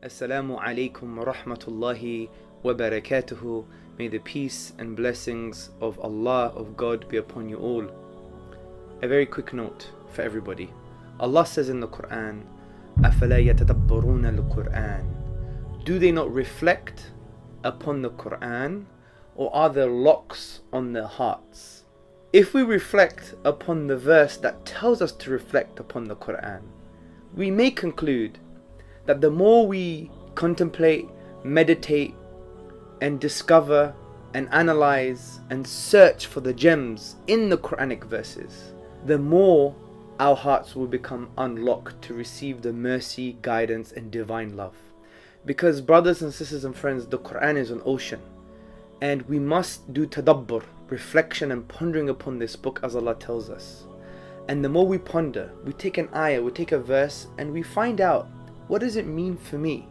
Assalamu alaikum wa rahmatullahi wa barakatuhu. May the peace and blessings of Allah, of God, be upon you all. A very quick note for everybody. Allah says in the Quran, أَفَلَا يَتَدَبَّرُونَ الْقُرْآنِ. Do they not reflect upon the Quran, or are there locks on their hearts? If we reflect upon the verse that tells us to reflect upon the Quran, we may conclude that the more we contemplate, meditate, and discover and analyze and search for the gems in the Quranic verses, the more our hearts will become unlocked to receive the mercy, guidance, and divine love. Because brothers and sisters and friends, the Quran is an ocean, and we must do tadabbur, reflection and pondering upon this book as Allah tells us. And the more we ponder, we take an ayah, we take a verse, and we find out, what does it mean for me?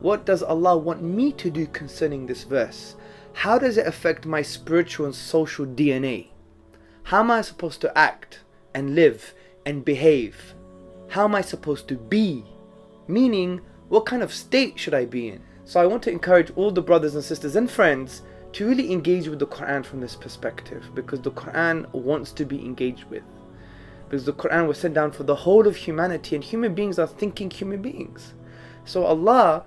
What does Allah want me to do concerning this verse? How does it affect my spiritual and social DNA? How am I supposed to act and live and behave? How am I supposed to be? Meaning, what kind of state should I be in? So I want to encourage all the brothers and sisters and friends to really engage with the Quran from this perspective, because the Quran wants to be engaged with. Because the Quran was sent down for the whole of humanity, and human beings are thinking human beings. So Allah,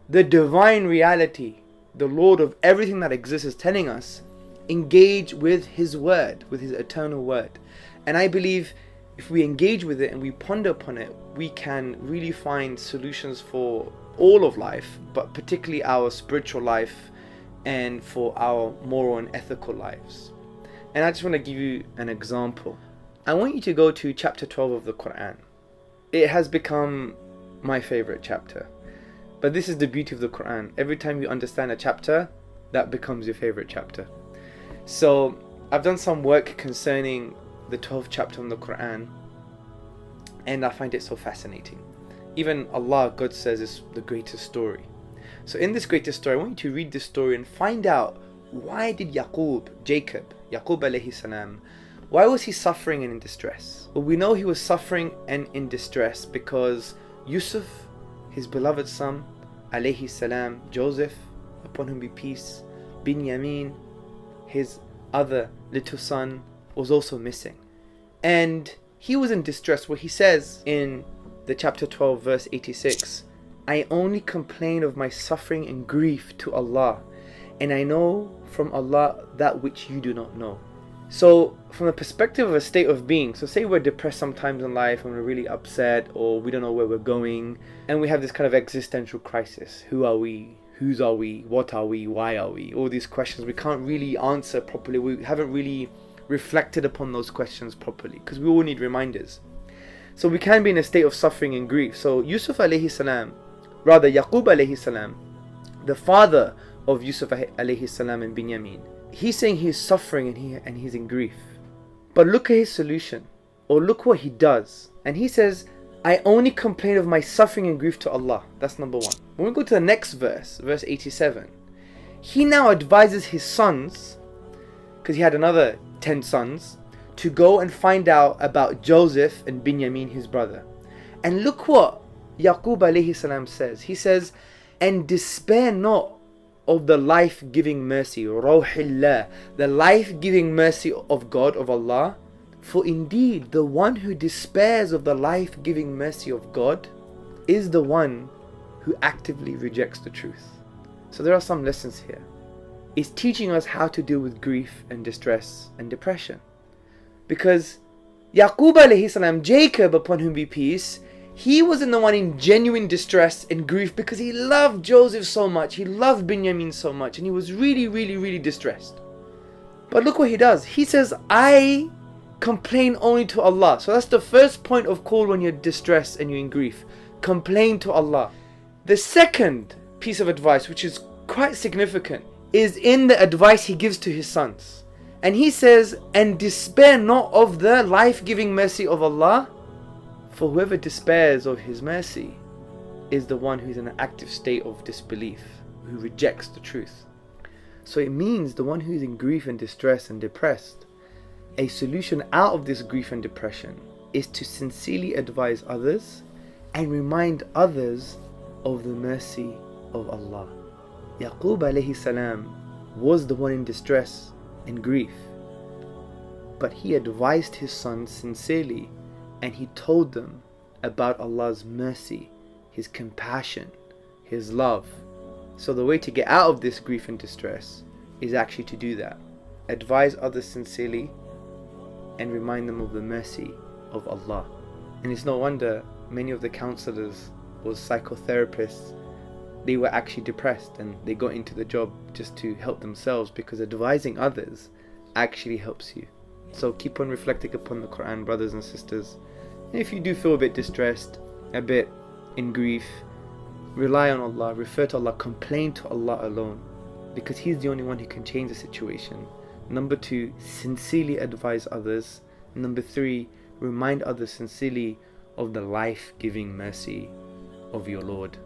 the divine reality, the Lord of everything that exists, is telling us, engage with His word, with His eternal word. And I believe if we engage with it and we ponder upon it, we can really find solutions for all of life, but particularly our spiritual life and for our moral and ethical lives. And I just want to give you an example. I want you to go to chapter 12 of the Quran. It has become my favorite chapter. But this is the beauty of the Quran. Every time you understand a chapter, that becomes your favorite chapter. So I've done some work concerning the 12th chapter of the Quran, and I find it so fascinating. Even Allah, God says, is the greatest story. So in this greatest story, I want you to read this story and find out, why did Yaqub alayhi salam, why was he suffering and in distress? Well, we know he was suffering and in distress because Yusuf, his beloved son, alayhi salam, Joseph, upon whom be peace, Binyamin, his other little son, was also missing. And he was in distress, where he says in the chapter 12 verse 86, I only complain of my suffering and grief to Allah, and I know from Allah that which you do not know. So from the perspective of a state of being, so say we're depressed sometimes in life and we're really upset, or we don't know where we're going, and we have this kind of existential crisis. Who are we? Whose are we? What are we? Why are we? All these questions we can't really answer properly. We haven't really reflected upon those questions properly, because we all need reminders. So we can be in a state of suffering and grief. So Yusuf alayhi salam, rather Yaqub alayhi salam, the father of Yusuf alayhi salam and Binyamin, he's saying he's suffering and he's in grief. But look at his solution, or look what he does. And he says, I only complain of my suffering and grief to Allah. That's number one. When we go to the next verse, verse 87, he now advises his sons, because he had another 10 sons, to go and find out about Joseph and Binyamin, his brother. And look what Yaqub alayhi salam says. He says, and despair not of the life-giving mercy, Rawhillah, the life-giving mercy of God, of Allah. For indeed, the one who despairs of the life-giving mercy of God is the one who actively rejects the truth. So there are some lessons here. It's teaching us how to deal with grief and distress and depression. Because Yaqub alayhi salam, Jacob, upon whom be peace, he wasn't the one in genuine distress and grief because he loved Joseph so much, he loved Binyamin so much, and he was really, really, really distressed. But look what he does. He says, I complain only to Allah. So that's the first point of call when you're distressed and you're in grief. Complain to Allah. The second piece of advice, which is quite significant, is in the advice he gives to his sons. And he says, and despair not of the life-giving mercy of Allah, for whoever despairs of His mercy is the one who's in an active state of disbelief, who rejects the truth. So it means the one who's in grief and distress and depressed, a solution out of this grief and depression is to sincerely advise others and remind others of the mercy of Allah. Yaqub alayhi salam was the one in distress and grief, but he advised his sons sincerely, and he told them about Allah's mercy, His compassion, His love. So the way to get out of this grief and distress is actually to do that. Advise others sincerely and remind them of the mercy of Allah. And it's no wonder many of the counselors or psychotherapists, they were actually depressed and they got into the job just to help themselves, because advising others actually helps you. So keep on reflecting upon the Quran, brothers and sisters. And if you do feel a bit distressed, a bit in grief, rely on Allah, refer to Allah, complain to Allah alone, because He's the only one who can change the situation. Number 2, sincerely advise others. Number 3, remind others sincerely of the life-giving mercy of your Lord.